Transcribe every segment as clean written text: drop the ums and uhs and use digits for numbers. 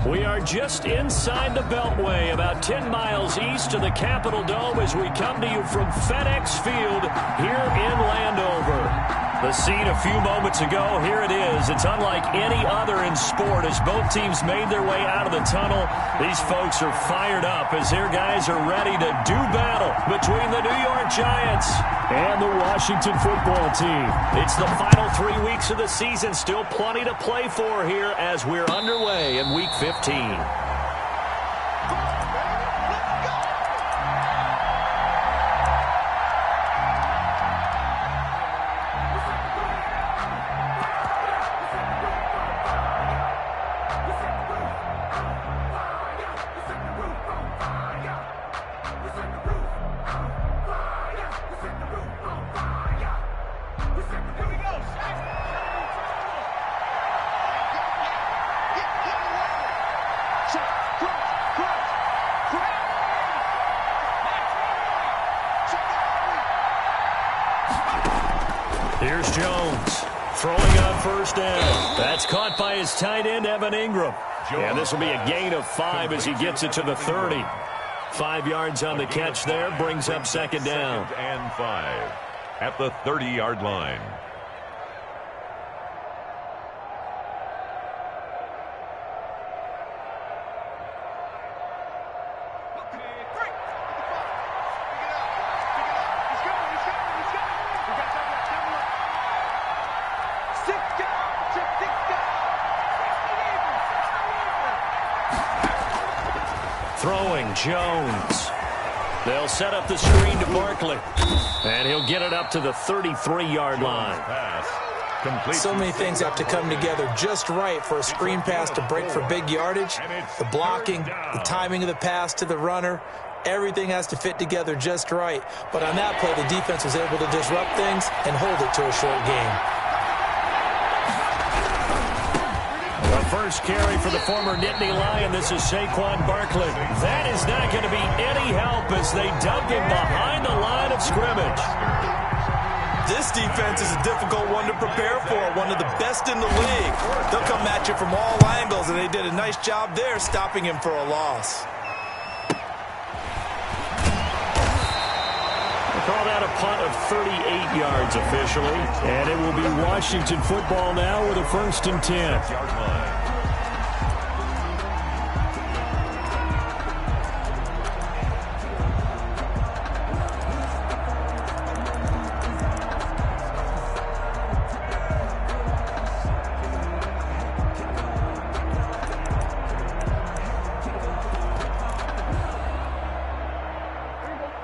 We are just inside the Beltway, about 10 miles east of the Capitol Dome as we come to you from FedEx Field here in Landover. The scene a few moments ago, here it is. It's unlike any other in sport as both teams made their way out of the tunnel. These folks are fired up as their guys are ready to do battle between the New York Giants and the Washington football team. It's the final 3 weeks of the season. Still plenty to play for here as we're underway in Week 15. Here's Jones throwing on first down. That's caught by his tight end, Evan Ingram. And this will be a gain of 5 as he gets it to the 30. 5 yards on the catch there, brings up second down. Second and 5 at the 30-yard line. Throwing, Jones. They'll set up the screen to Barkley. And he'll get it up to the 33-yard line. So many things have to come together just right for a screen pass to break for big yardage. The blocking, the timing of the pass to the runner, everything has to fit together just right. But on that play, the defense was able to disrupt things and hold it to a short game. First carry for the former Nittany Lion. This is Saquon Barkley. That is not going to be any help as they dump him behind the line of scrimmage. This defense is a difficult one to prepare for, one of the best in the league. They'll come at you from all angles, and they did a nice job there stopping him for a loss. Call that a punt of 38 yards officially. And it will be Washington football now with a 1st and 10.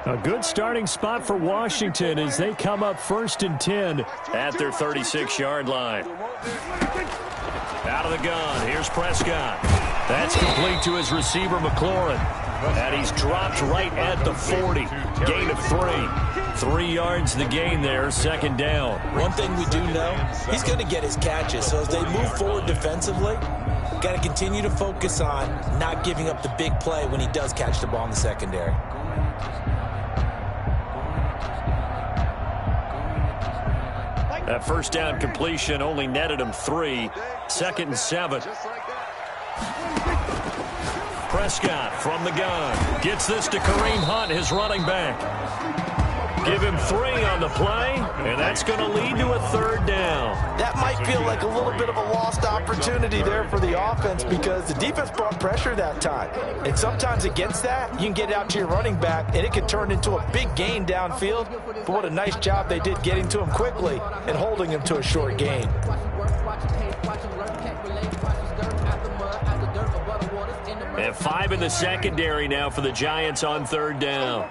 A good starting spot for Washington as they come up 1st and 10 at their 36-yard line. Out of the gun, here's Prescott. That's complete to his receiver, McLaurin. And he's dropped right at the 40. Gain of 3. 3 yards the gain there, second down. One thing we do know, he's going to get his catches. So as they move forward defensively, got to continue to focus on not giving up the big play when he does catch the ball in the secondary. That first down completion only netted him 3. 2nd and 7. Prescott from the gun. Gets this to Kareem Hunt, his running back. Give him 3 on the play, and that's going to lead to a 3rd down. That might feel like a little bit of a lost opportunity there for the offense because the defense brought pressure that time. And sometimes against that, you can get out to your running back, and it can turn into a big gain downfield. But what a nice job they did getting to him quickly and holding him to a short gain. And 5 in the secondary now for the Giants on 3rd down.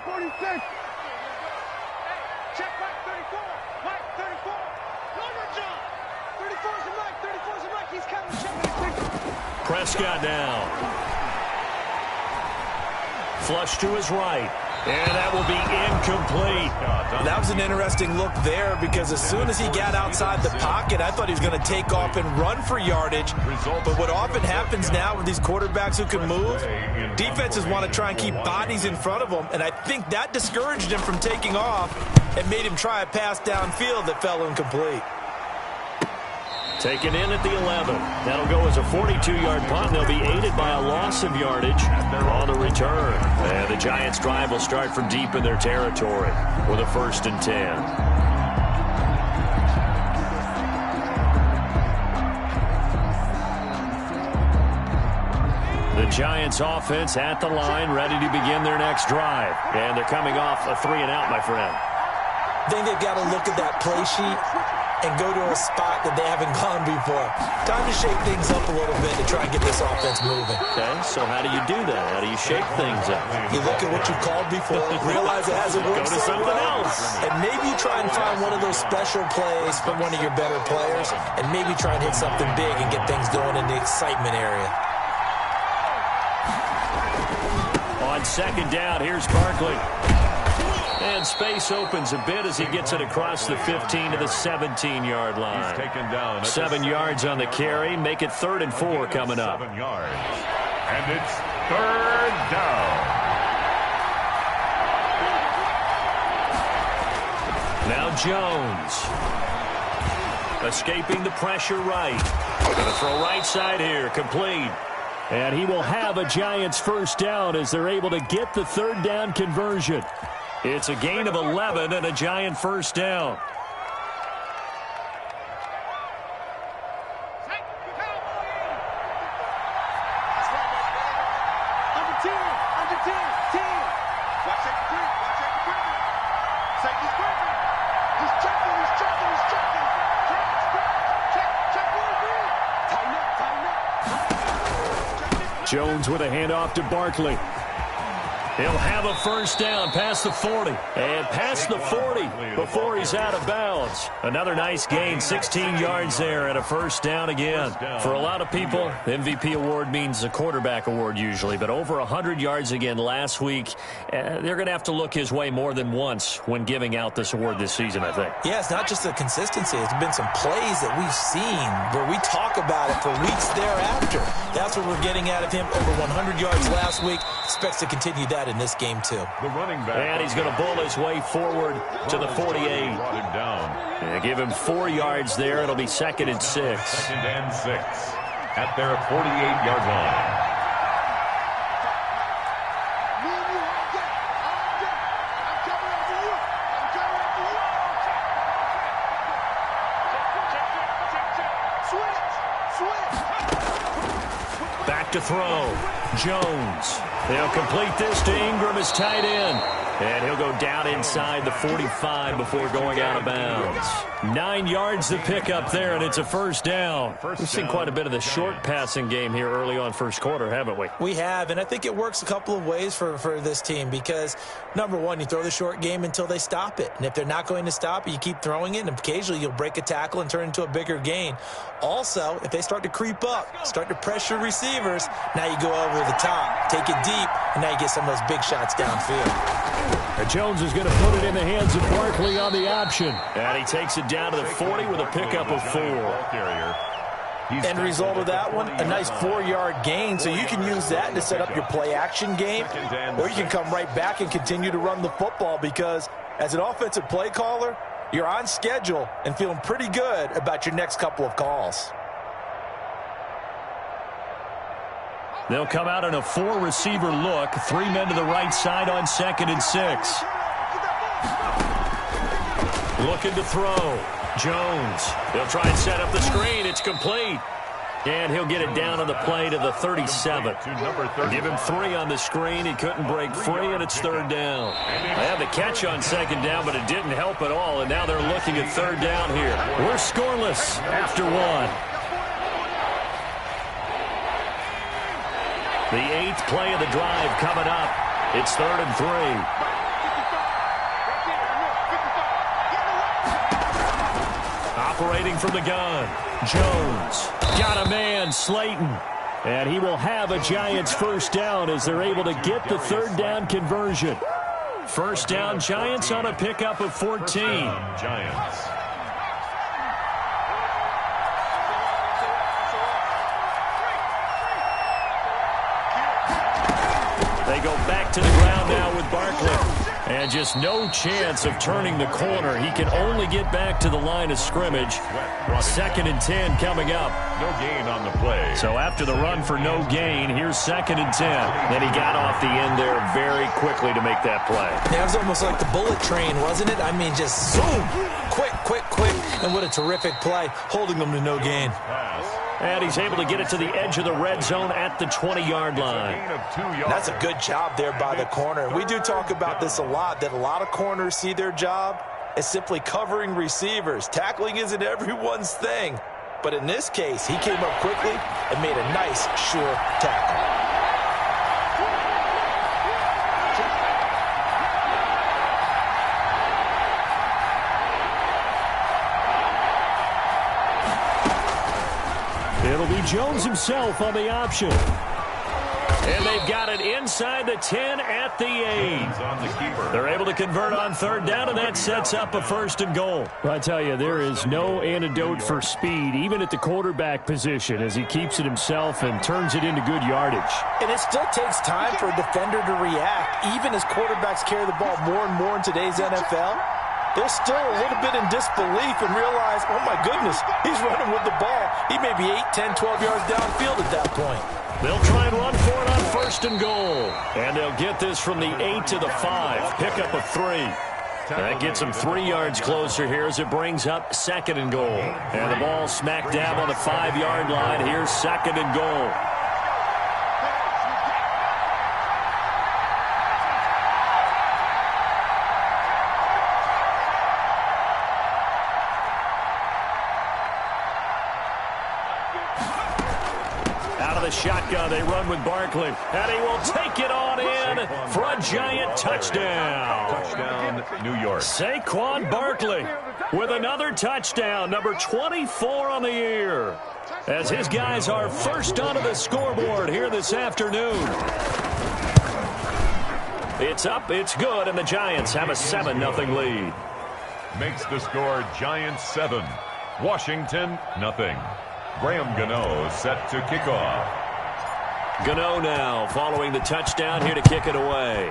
Prescott now. Flush to his right. And that will be incomplete. That was an interesting look there because as soon as he got outside the pocket, I thought he was going to take off and run for yardage. But what often happens now with these quarterbacks who can move, defenses want to try and keep bodies in front of them. And I think that discouraged him from taking off and made him try a pass downfield that fell incomplete. Taken in at the 11. That'll go as a 42-yard punt. They'll be aided by a loss of yardage on the return. And the Giants' drive will start from deep in their territory with a 1st and 10. The Giants offense at the line, ready to begin their next drive. And they're coming off a 3-and-out, my friend. I think they've got to look at that play sheet and go to a spot that they haven't gone before. Time to shake things up a little bit to try and get this offense moving. Okay, so how do you do that? How do you shake things up? You look at what you called before, realize it hasn't worked Go to something else. and maybe you try and find one of those special plays from one of your better players, and maybe try and hit something big and get things going in the excitement area. On 2nd down, here's Barkley. And space opens a bit as he gets it across the 15 to the 17-yard line. He's taken down 7 yards on the carry. Make it 3rd and 4 coming up. 7 yards. And it's 3rd down. Now Jones. Escaping the pressure right. Going to throw right side here. Complete. And he will have a Giants 1st down as they're able to get the 3rd down conversion. It's a gain of 11 and a Giant 1st down. Jones with a handoff to Barkley. He'll have a 1st down past the 40. And past the 40 before he's out of bounds. Another nice gain, 16 yards there and a 1st down again. For a lot of people, the MVP award means a quarterback award usually. But over 100 yards again last week. They're going to have to look his way more than once when giving out this award this season, I think. Yeah, it's not just the consistency. It's been some plays that we've seen where we talk about it for weeks thereafter. That's what we're getting out of him. Over 100 yards last week. Expects to continue that in this game, too. The running back. And he's going to bull his way forward to the 48. Brought him down. And give him 4 yards there. It'll be 2nd and 6. 2nd and 6 at their 48-yard line. Back to throw. Jones. They'll complete this to Ingram as tight end. And he'll go down inside the 45 before going out of bounds. 9 yards to pick up there, and it's a 1st down. We've seen quite a bit of the short passing game here early on 1st quarter, haven't we? We have, and I think it works a couple of ways for this team because, number one, you throw the short game until they stop it. And if they're not going to stop it, you keep throwing it, and occasionally you'll break a tackle and turn into a bigger gain. Also, if they start to creep up, start to pressure receivers, now you go over the top, take it deep, and now you get some of those big shots downfield. Jones is going to put it in the hands of Barkley on the option. And he takes it down to the 40 with a pickup of 4. End result of that one, a nice 4-yard gain, so you can use that to set up your play-action game, or you can come right back and continue to run the football because as an offensive play caller, you're on schedule and feeling pretty good about your next couple of calls. They'll come out in a 4-receiver look. 3 men to the right side on 2nd and 6. Looking to throw. Jones. He'll try and set up the screen. It's complete. And he'll get it down on the play to the 37. Give him 3 on the screen. He couldn't break free, and it's 3rd down. They had the catch on 2nd down, but it didn't help at all. And now they're looking at 3rd down here. We're scoreless after 1. The 8th play of the drive coming up. It's 3rd and 3. Operating from the gun. Jones. Got a man, Slayton. And he will have a Giants 1st down as they're able to get the 3rd down conversion. 1st down Giants on a pickup of 14. Giants. They go back to the ground now with Barkley. And just no chance of turning the corner. He can only get back to the line of scrimmage. 2nd and 10 coming up. No gain on the play. So after the run for no gain, here's 2nd and 10. Then he got off the end there very quickly to make that play. Yeah, it was almost like the bullet train, wasn't it? I mean, just zoom. Quick. And what a terrific play, holding them to no gain. And he's able to get it to the edge of the red zone at the 20-yard line. That's a good job there by the corner. We do talk about this a lot, that a lot of corners see their job as simply covering receivers. Tackling isn't everyone's thing. But in this case, he came up quickly and made a nice, sure tackle. It'll be Jones himself on the option. And they've got it inside the 10 at the 8. They're able to convert on 3rd down, and that sets up a 1st and goal. I tell you, there is no antidote for speed, even at the quarterback position, as he keeps it himself and turns it into good yardage. And it still takes time for a defender to react, even as quarterbacks carry the ball more and more in today's NFL. They're still a little bit in disbelief and realize, oh my goodness, he's running with the ball. He may be 8, 10, 12 yards downfield at that point. They'll try and run for it on 1st and goal. And they'll get this from the 8 to the 5. Pick up a 3. That gets them 3 yards closer here as it brings up 2nd and goal. And the ball smack dab on the 5-yard line. Here's 2nd and goal. Shotgun, they run with Barkley, and he will take it on in for a giant touchdown. Touchdown, New York. Saquon Barkley with another touchdown, number 24 on the year, as his guys are first onto the scoreboard here this afternoon. It's up, it's good, and the Giants have a 7-0 lead. Makes the score Giants 7, Washington 0. Graham Gano set to kick off. Gano now following the touchdown here to kick it away.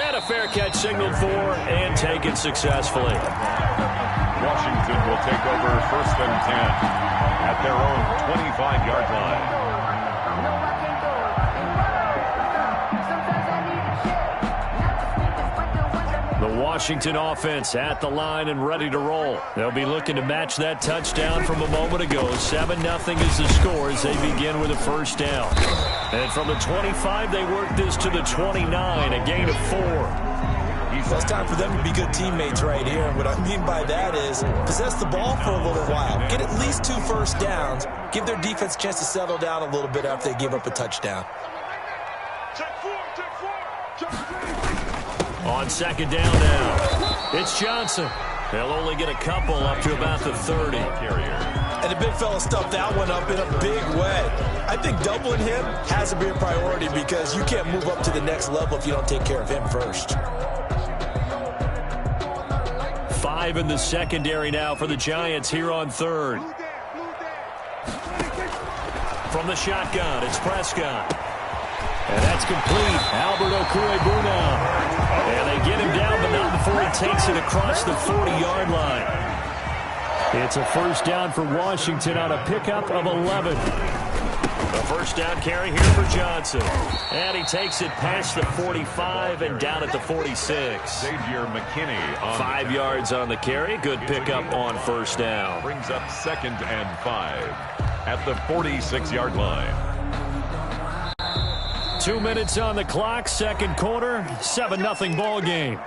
And a fair catch signaled for and taken successfully. Washington will take over 1st and 10 at their own 25-yard line. The Washington offense at the line and ready to roll. They'll be looking to match that touchdown from a moment ago. 7-0 is the score as they begin with a 1st down. And from the 25, they work this to the 29, a gain of 4. It's time for them to be good teammates right here. And what I mean by that is possess the ball for a little while. Get at least 2 first downs. Give their defense a chance to settle down a little bit after they give up a touchdown. On 2nd down now, it's Johnson. They'll only get a couple up to about the 30. And the big fella stuffed that one up in a big way. I think doubling him has to be a priority because you can't move up to the next level if you don't take care of him first. 5 in the secondary now for the Giants here on 3rd. From the shotgun, it's Prescott. And that's complete. Albert Okwuegbunam. And they get him down, but not before he takes it across the 40-yard line. It's a 1st down for Washington on a pickup of 11. A 1st down carry here for Johnson. And he takes it past the 45 and down at the 46. Xavier McKinney on 5 yards on the carry. Good pickup on 1st down. Brings up 2nd and 5 at the 46-yard line. 2 minutes on the clock, 2nd quarter, 7-0 ball game.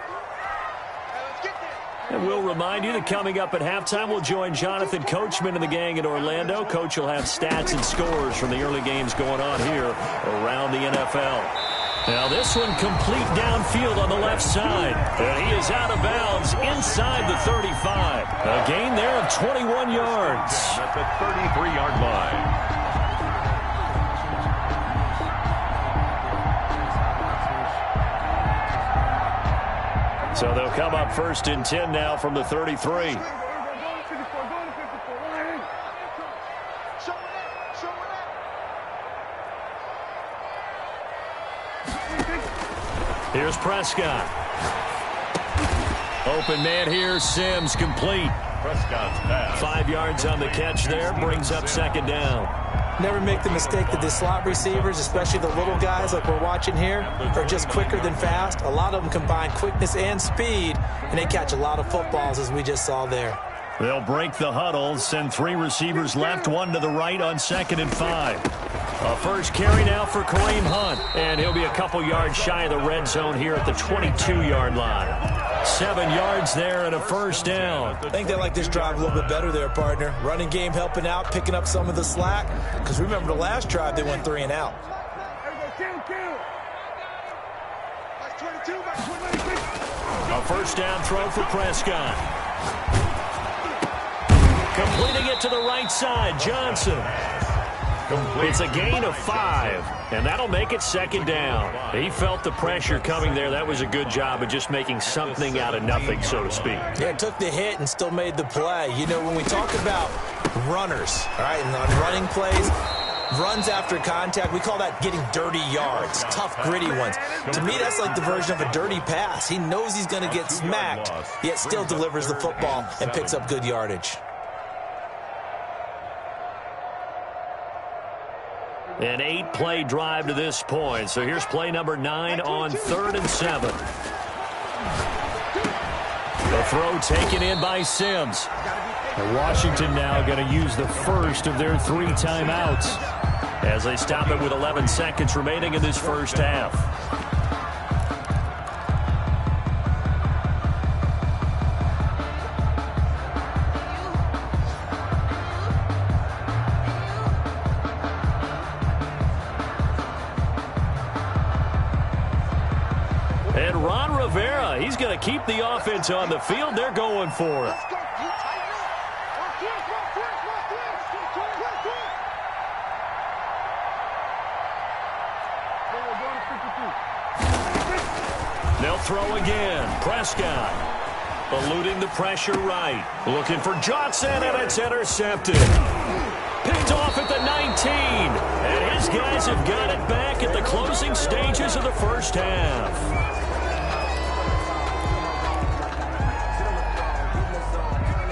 And we'll remind you that coming up at halftime, we'll join Jonathan Coachman and the gang in Orlando. Coach will have stats and scores from the early games going on here around the NFL. Now this one complete downfield on the left side. And he is out of bounds inside the 35. A gain there of 21 yards. At the 33-yard line. So they'll come up 1st and 10 now from the 33. Here's Prescott. Open man here, Sims, complete. Prescott's pass. 5 yards on the catch there, brings up second down. Never make the mistake that the slot receivers, especially the little guys like we're watching here, are just quicker than fast. A lot of them combine quickness and speed, and they catch a lot of footballs, as we just saw there. They'll break the huddle, send 3 receivers left, 1 to the right on 2nd and 5. A first carry now for Kareem Hunt, and he'll be a couple yards shy of the red zone here at the 22-yard line. 7 yards there and a first down. I think they like this drive a little bit better there, partner. Running game helping out, picking up some of the slack. Because remember the last drive, they went 3 and out. A first down throw for Prescott. Completing it to the right side, Johnson. It's a gain of 5, and that'll make it second down. He felt the pressure coming there. That was a good job of just making something out of nothing, so to speak. Yeah, took the hit and still made the play. You know, when we talk about runners, all right, and on running plays, runs after contact, we call that getting dirty yards, tough, gritty ones. To me, that's like the version of a dirty pass. He knows he's going to get smacked, yet still delivers the football and picks up good yardage. An 8-play drive to this point. So here's play number 9 on 3rd and 7. The throw taken in by Sims. And Washington now going to use the first of their 3 timeouts as they stop it with 11 seconds remaining in this first half. And Ron Rivera, he's going to keep the offense on the field. They're going for it. They'll throw again. Prescott eluding the pressure right. Looking for Johnson, and it's intercepted. Picked off at the 19. And his guys have got it back at the closing stages of the first half.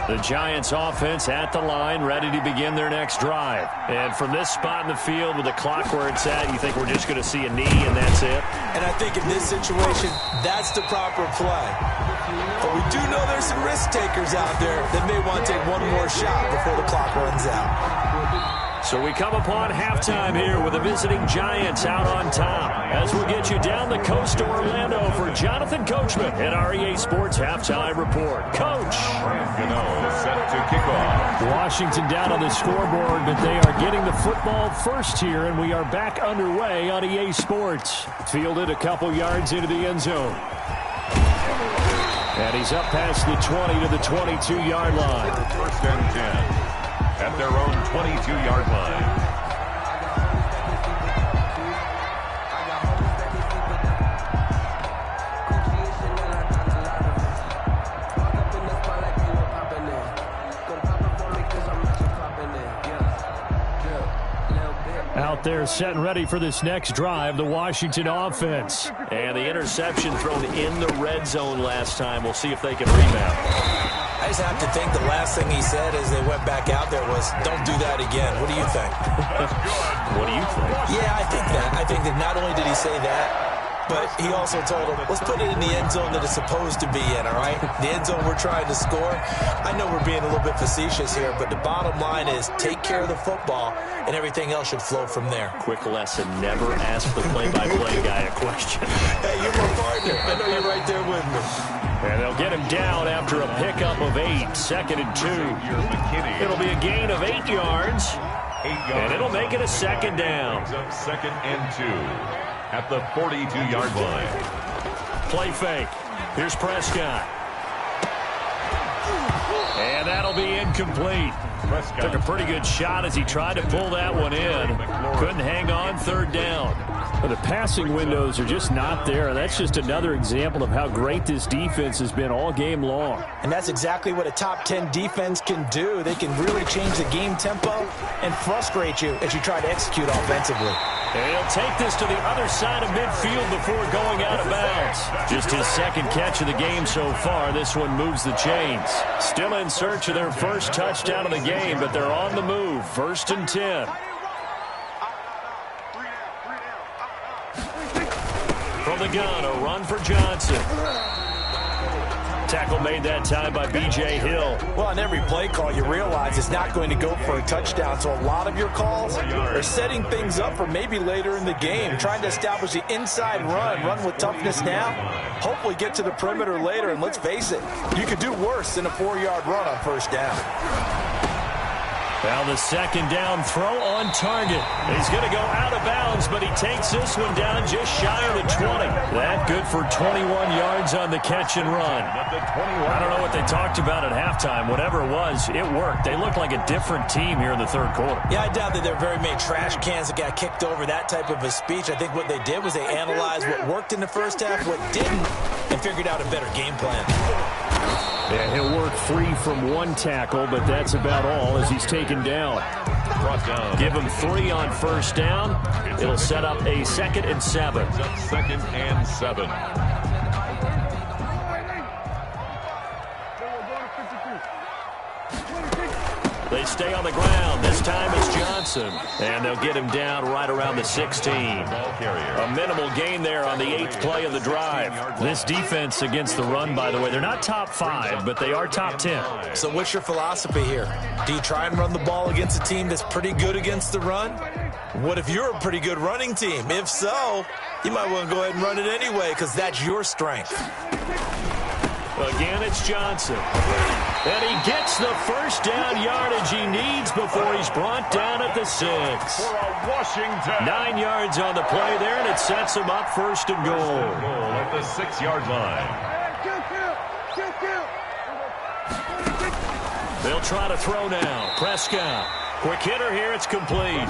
The Giants offense at the line, ready to begin their next drive. And from this spot in the field with the clock where it's at, you think we're just going to see a knee and that's it? And I think in this situation, that's the proper play. But we do know there's some risk takers out there that may want to take one more shot before the clock runs out. So we come upon halftime here with the visiting Giants out on top. As we get you down the coast to Orlando for Jonathan Coachman at REA Sports Halftime Report. Coach. Gano set to kick off. Washington down on the scoreboard, but they are getting the football first here, and we are back underway on EA Sports. Fielded a couple yards into the end zone. And he's up past the 20 to the 22-yard line. First and 10 at their own 22-yard line. Out there set and ready for this next drive, the Washington offense. And the interception thrown in the red zone last time. We'll see if they can rebound. I just have to think the last thing he said as they went back out there was, don't do that again. What do you think? What do you think? Yeah, I think that. I think that not only did he say that, but he also told him, let's put it in the end zone that it's supposed to be in, all right? The end zone we're trying to score. I know we're being a little bit facetious here, but the bottom line is take care of the football, and everything else should flow from there. Quick lesson, never ask the play-by-play guy a question. Hey, you're my partner. I know you're right there with me. And they'll get him down after a pickup of 8, 2nd and 2. It'll be a gain of 8 yards, and it'll make it a second down. 2nd and 2. At the 42-yard line. Play fake. Here's Prescott. And that'll be incomplete. Took a pretty good shot as he tried to pull that one in. Couldn't hang on, 3rd down. The passing windows are just not there. That's just another example of how great this defense has been all game long. And that's exactly what a top 10 defense can do. They can really change the game tempo and frustrate you as you try to execute offensively. And he'll take this to the other side of midfield before going out of bounds. Just his second catch of the game so far. This one moves the chains. Still in search of their first touchdown of the game, but they're on the move. 1st and 10. From the gun, a run for Johnson. Tackle made that time by B.J. Hill. Well, on every play call, you realize it's not going to go for a touchdown. So a lot of your calls are setting things up for maybe later in the game, trying to establish the inside run with toughness now, hopefully get to the perimeter later. And let's face it, you could do worse than a 4-yard run on 1st down. Now the 2nd down throw on target. He's going to go out of bounds, but he takes this one down just shy of the 20. That good for 21 yards on the catch and run. I don't know what they talked about at halftime. Whatever it was, it worked. They looked like a different team here in the 3rd quarter. Yeah, I doubt that there are very many trash cans that got kicked over that type of a speech. I think what they did was they analyzed what worked in the 1st half, what didn't, and figured out a better game plan. Yeah, he'll work free from one tackle, but that's about all as he's taken down. Give him 3 on 1st down. It'll set up a 2nd and 7. 2nd and 7. They stay on the ground. This time it's Johnson. And they'll get him down right around the 16. A minimal gain there on the 8th play of the drive. This defense against the run, by the way, they're not top 5, but they are top 10. So what's your philosophy here? Do you try and run the ball against a team that's pretty good against the run? What if you're a pretty good running team? If so, you might want to go ahead and run it anyway because that's your strength. Again, it's Johnson. And he gets the 1st down yardage he needs before he's brought down at the 6. For a Washington. 9 yards on the play there, and it sets him up 1st and goal. Goal at the 6-yard line. They'll try to throw now. Prescott. Quick hitter here. It's complete.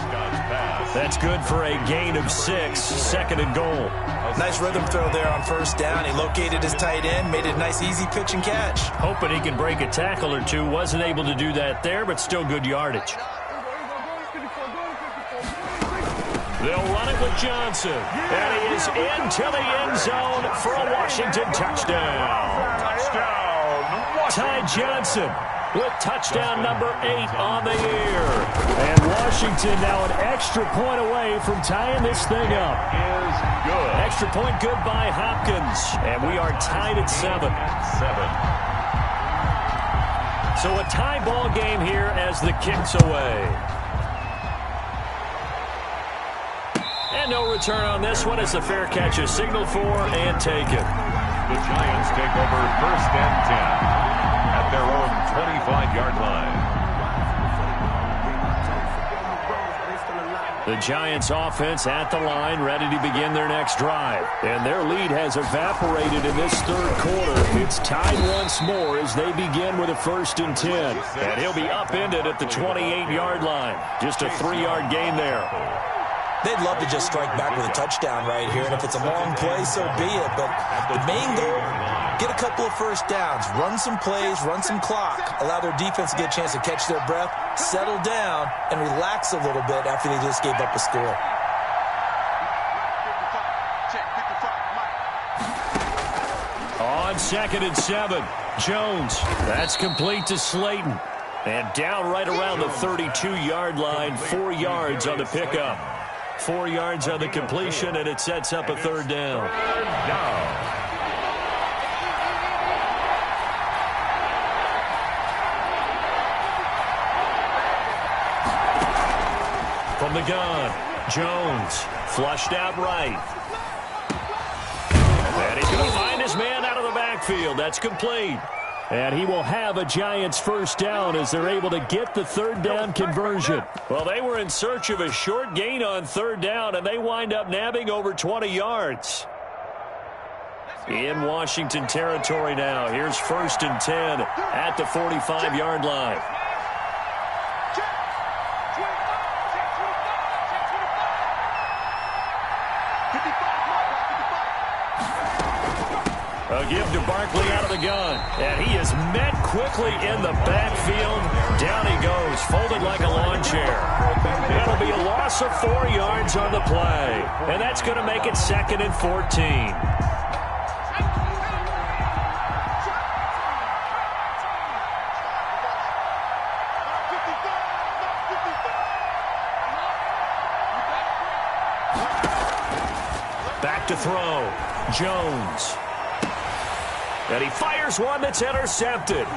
That's good for a gain of 6. 2nd and goal. Nice rhythm throw there on 1st down. He located his tight end, made it a nice easy pitch and catch. Hoping he can break a tackle or two. Wasn't able to do that there, but still good yardage. They'll run it with Johnson. And he is into the end zone for a Washington touchdown. Ty Johnson with touchdown number 8 on the year. And Washington now an extra point away from tying this thing up. Is good. Extra point good by Hopkins. And we are tied at 7. So a tie ball game here as the kick's away. And no return on this one as the fair catch is signaled for and taken. The Giants take over 1st and 10. At their own 25-yard line. The Giants offense at the line, ready to begin their next drive. And their lead has evaporated in this 3rd quarter. It's tied once more as they begin with a 1st and 10. And he'll be upended at the 28-yard line. Just a 3-yard gain there. They'd love to just strike back with a touchdown right here, and if it's a long play, so be it. But the main goal, get a couple of 1st downs, run some plays, run some clock, allow their defense to get a chance to catch their breath, settle down, and relax a little bit after they just gave up a score. On 2nd and 7, Jones. That's complete to Slayton. And down right around the 32-yard line, 4 yards on the pickup. 4 yards on the completion, and it sets up a 3rd down. From the gun, Jones flushed out right. And he's going to find his man out of the backfield. That's complete. And he will have a Giants 1st down as they're able to get the 3rd down conversion. Well, they were in search of a short gain on 3rd down, and they wind up nabbing over 20 yards. In Washington territory now. Here's 1st and 10 at the 45-yard line. A give to Barkley out of the gun. And he is met quickly in the backfield. Down he goes, folded like a lawn chair. That'll be a loss of 4 yards on the play. And that's going to make it 2nd and 14. Back to throw. Jones. And he fires one that's intercepted.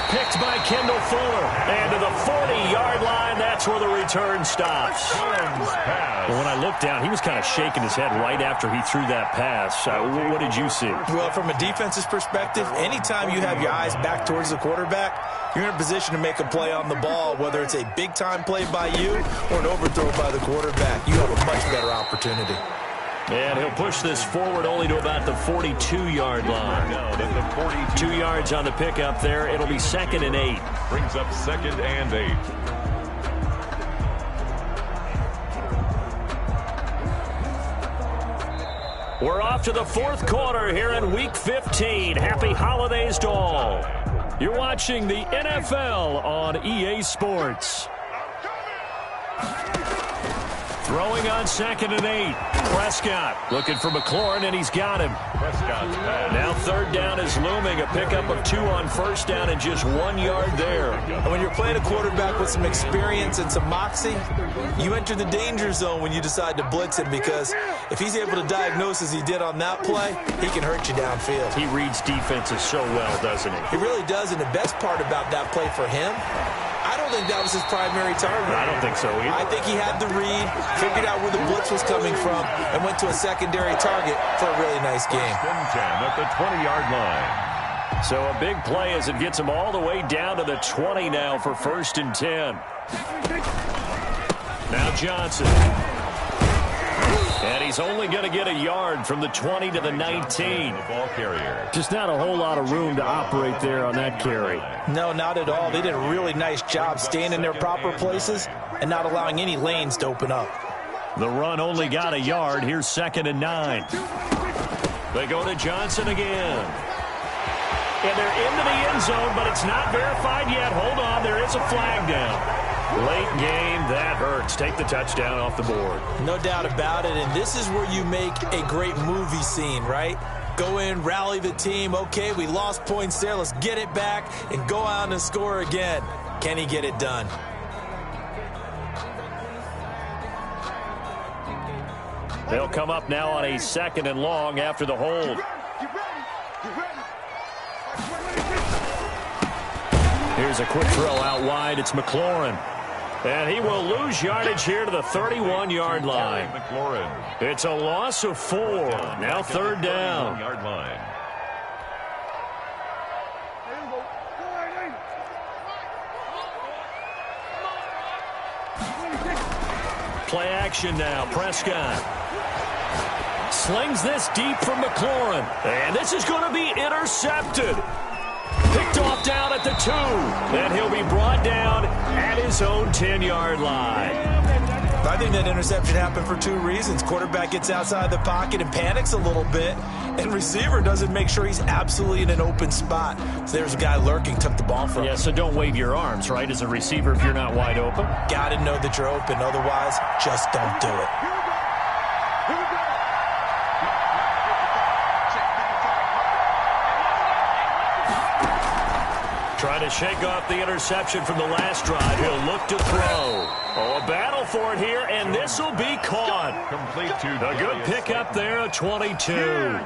Picked by Kendall Fuller. And to the 40-yard line, that's where the return stops. Well, when I looked down, he was kind of shaking his head right after he threw that pass. What did you see? Well, from a defense's perspective, anytime you have your eyes back towards the quarterback, you're in a position to make a play on the ball, whether it's a big-time play by you or an overthrow by the quarterback. You have a much better opportunity. And he'll push this forward only to about the 42-yard line. 2 yards on the pickup there. It'll be 2nd and 8. Brings up 2nd and 8. We're off to the 4th quarter here in Week 15. Happy holidays to all. You're watching the NFL on EA Sports. Throwing on 2nd and 8. Prescott looking for McLaurin, and he's got him. Now 3rd down is looming. A pickup of 2 on 1st down and just 1 yard there. And when you're playing a quarterback with some experience and some moxie, you enter the danger zone when you decide to blitz him, because if he's able to diagnose as he did on that play, he can hurt you downfield. He reads defenses so well, doesn't he? He really does, and the best part about that play for him, I don't think that was his primary target. I don't think so either. I think he had the read, figured out where the blitz was coming from, and went to a secondary target for a really nice game. 10 at the 20-yard line. So a big play as it gets him all the way down to the 20 now for 1st and 10. Now Johnson. And he's only going to get a yard from the 20 to the 19. Ball carrier. Just not a whole lot of room to operate there on that carry. No, not at all. They did a really nice job staying in their proper places and not allowing any lanes to open up. The run only got a yard. Here's 2nd and 9. They go to Johnson again. And they're into the end zone, but it's not verified yet. Hold on, there is a flag down. Late game, that hurts. Take the touchdown off the board. No doubt about it, and this is where you make a great movie scene, right? Go in, rally the team. Okay, we lost points there. Let's get it back and go out and score again. Can he get it done? They'll come up now on a 2nd and long after the hold. Here's a quick throw out wide. It's McLaurin. And he will lose yardage here to the 31-yard line. McLaurin. It's a loss of 4. Now 3rd down. Yard line. Play action now. Prescott slings this deep from McLaurin. And this is going to be intercepted. Picked off down at the 2. And he'll be brought down at his own 10-yard line. I think that interception happened for 2 reasons. Quarterback gets outside the pocket and panics a little bit, and receiver doesn't make sure he's absolutely in an open spot. So there's a guy lurking, took the ball from him. Yeah, so don't wave your arms, right, as a receiver if you're not wide open. Got to know that you're open. Otherwise, just don't do it. Trying to shake off the interception from the last drive. He'll look to throw. Oh, a battle for it here, and this will be caught. Complete to a good pickup there, a 22.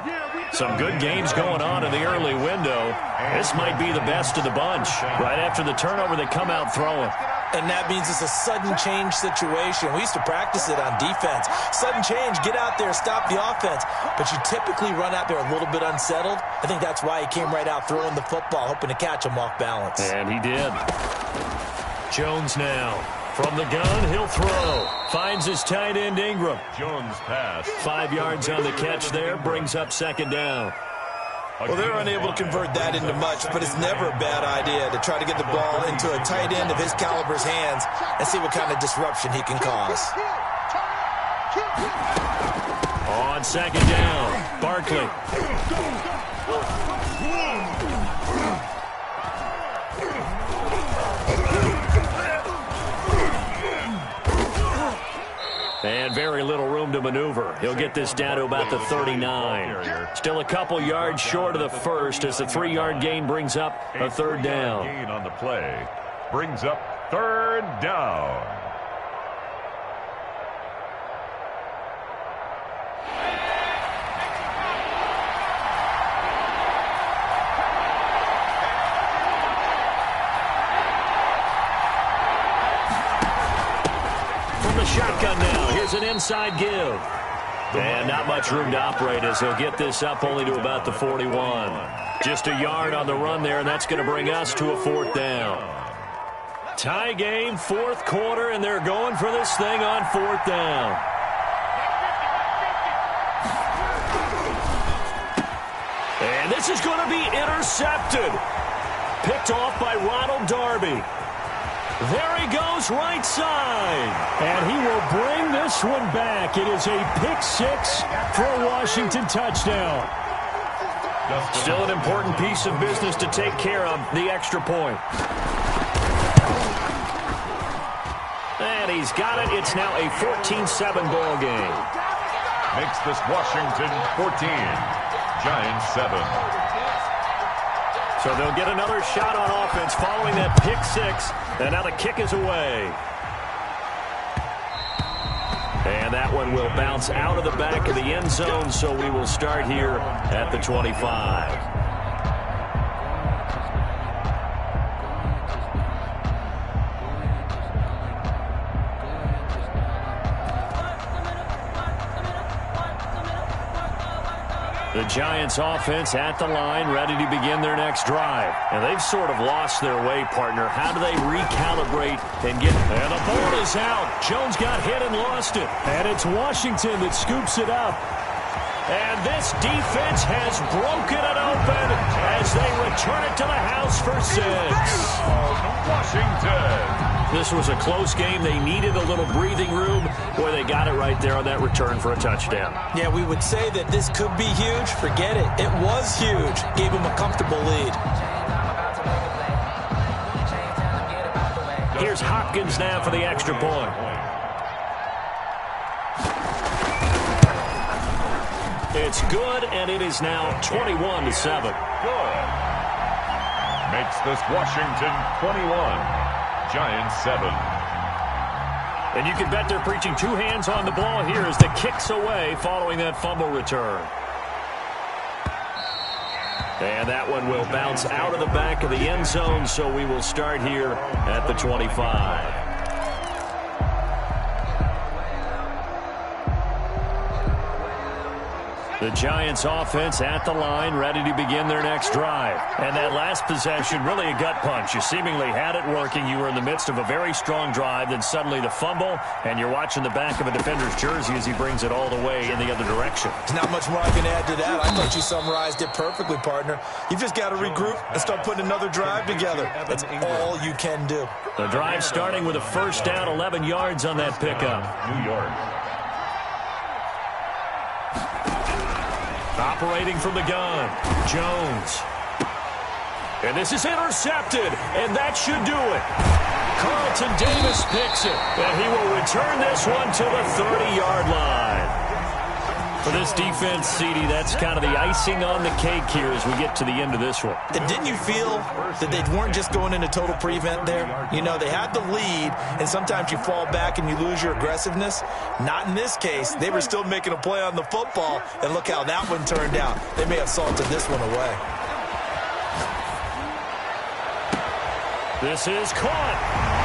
Some good games going on in the early window. This might be the best of the bunch. Right after the turnover, they come out throwing. And that means it's a sudden change situation. We used to practice it on defense. Sudden change, get out there, stop the offense. But you typically run out there a little bit unsettled. I think that's why he came right out throwing the football, hoping to catch him off balance. And he did. Jones now. From the gun, he'll throw. Finds his tight end, Ingram. Jones pass. 5 yards on the catch there, brings up 2nd down. Well, they're unable to convert that into much, but it's never a bad idea to try to get the ball into a tight end of his caliber's hands and see what kind of disruption he can cause. On 2nd down, Barkley. And very little room to maneuver. He'll get this down to about the 39. Still a couple yards short of the first as the 3-yard gain brings up a third down. Gain on the play brings up third down. Shotgun now. Here's an inside give. And not much room to operate as he'll get this up only to about the 41. Just a yard on the run there, and that's going to bring us to a fourth down. Tie game, fourth quarter, and they're going for this thing on fourth down. And this is going to be intercepted. Picked off by Ronald Darby. There he goes, right side. And he will bring this one back. It is a pick six for a Washington touchdown. Still an important piece of business to take care of, the extra point. And he's got it. It's now a 14-7 ball game. Makes this Washington 14, Giants 7. So they'll get another shot on offense following that pick six. And now the kick is away. And that one will bounce out of the back of the end zone, so we will start here at the 25. The Giants offense at the line, ready to begin their next drive. And they've sort of lost their way, partner. How do they recalibrate and get... And the ball is out. Jones got hit and lost it. And it's Washington that scoops it up. And this defense has broken it open as they return it to the house for 6. Washington. This was a close game. They needed a little breathing room. Boy, they got it right there on that return for a touchdown. Yeah, we would say that this could be huge. Forget it. It was huge. Gave them a comfortable lead. Here's Hopkins now for the extra point. It's good, and it is now 21-7. Good. Makes this Washington 21. Giants 7. And you can bet they're preaching two hands on the ball here as the kick's away following that fumble return. And that one will bounce out of the back of the end zone, so we will start here at the 25. The Giants offense at the line, ready to begin their next drive. And that last possession, really a gut punch. You seemingly had it working. You were in the midst of a very strong drive, then suddenly the fumble, and you're watching the back of a defender's jersey as he brings it all the way in the other direction. There's not much more I can add to that. I thought you summarized it perfectly, partner. You've just got to regroup and start putting another drive together. That's all you can do. The drive starting with a first down, 11 yards on that pickup. New York. Operating from the gun, Jones. And this is intercepted, and that should do it. Carlton Davis picks it, and he will return this one to the 30-yard line. For this defense, CD, that's kind of the icing on the cake here as we get to the end of this one. And didn't you feel that they weren't just going into total prevent there? You know, they had the lead, and sometimes you fall back and you lose your aggressiveness. Not in this case. They were still making a play on the football, and look how that one turned out. They may have salted this one away. This is caught,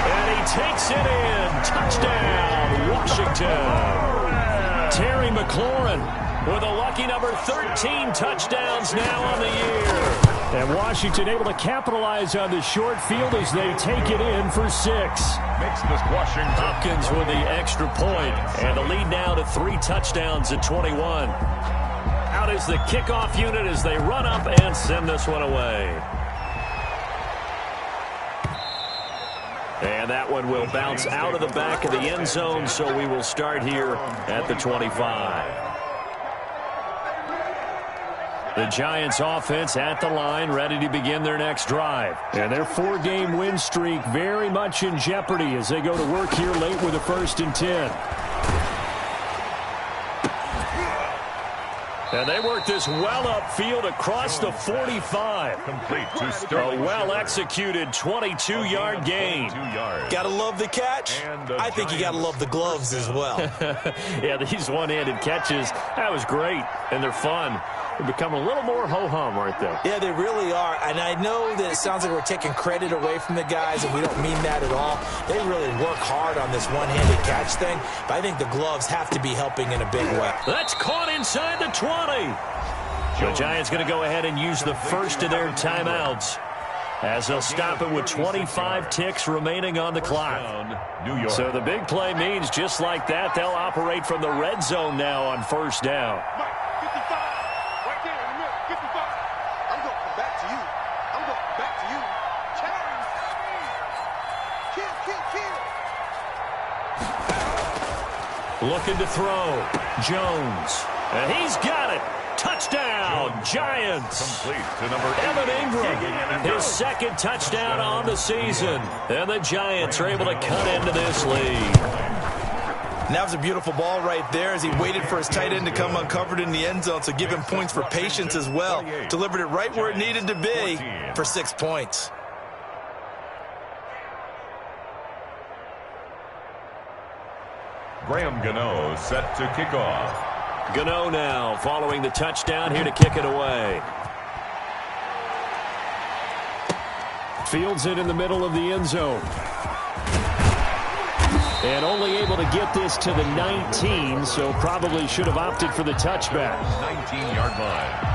and he takes it in. Touchdown, Washington. Terry McLaurin with a lucky number 13 touchdowns now on the year. And Washington able to capitalize on the short field as they take it in for 6. Makes this Washington. Hopkins with the extra point, and the lead now to 3 touchdowns at 21. Out is the kickoff unit as they run up and send this one away. And that one will bounce out of the back of the end zone, so we will start here at the 25. The Giants offense at the line, ready to begin their next drive. And their 4-game win streak very much in jeopardy as they go to work here late with a 1st and 10. And they work this well upfield across the 45. Complete to Sterling. A well-executed 22-yard gain. Gotta love the catch. I think you gotta love the gloves as well. Yeah, these one-handed catches, that was great, and they're fun. They become a little more ho-hum, aren't they? Yeah, they really are. And I know that it sounds like we're taking credit away from the guys, and we don't mean that at all. They really work hard on this one-handed catch thing, but I think the gloves have to be helping in a big way. That's caught inside the 20. The Giants going to go ahead and use the first of their timeouts as they'll stop it with 25 ticks remaining on the clock. New York. So the big play means just like that, they'll operate from the red zone now on 1st down. Looking to throw. Jones. And he's got it. Touchdown, Giants. Complete to number Evan Ingram. His 2nd touchdown on the season. And the Giants are able to cut into this lead. And that was a beautiful ball right there as he waited for his tight end to come uncovered in the end zone, so give him points for patience as well. Delivered it right where it needed to be for 6 points. Graham Gano set to kick off. Gano now following the touchdown here to kick it away. Fields it in the middle of the end zone. And only able to get this to the 19, so probably should have opted for the touchback. 19-yard line.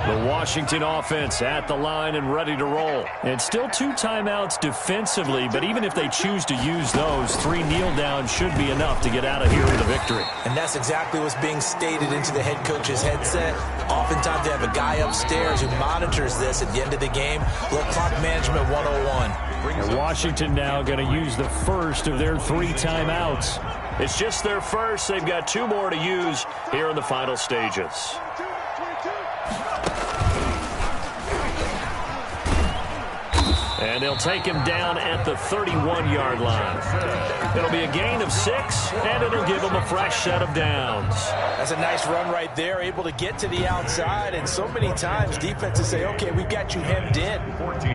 The Washington offense at the line and ready to roll. And still 2 timeouts defensively, but even if they choose to use those, 3 kneel downs should be enough to get out of here with a victory. And that's exactly what's being stated into the head coach's headset. Oftentimes they have a guy upstairs who monitors this at the end of the game. Little clock management 101. And Washington now going to use the first of their 3 timeouts. It's just their first. They've got 2 more to use here in the final stages. And they'll take him down at the 31-yard line. It'll be a gain of 6, and it'll give him a fresh set of downs. That's a nice run right there, able to get to the outside. And so many times defenses say, okay, we've got you hemmed in.